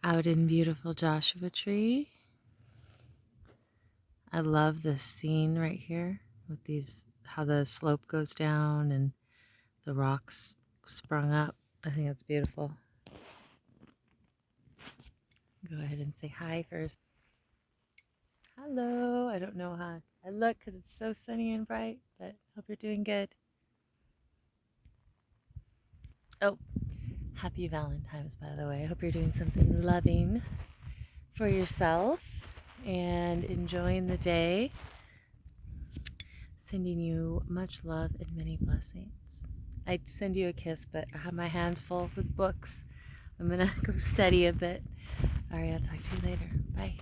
out in beautiful Joshua Tree. I love this scene right here with these, how the slope goes down and the rocks sprung up. I think that's beautiful. Go ahead and say hi first. Hello. I don't know how I look because it's so sunny and bright, but hope you're doing good. Oh, happy Valentine's, by the way. I hope you're doing something loving for yourself and enjoying the day. Sending you much love and many blessings. I'd send you a kiss, but I have my hands full with books. I'm gonna go study a bit. All right, I'll talk to you later. Bye.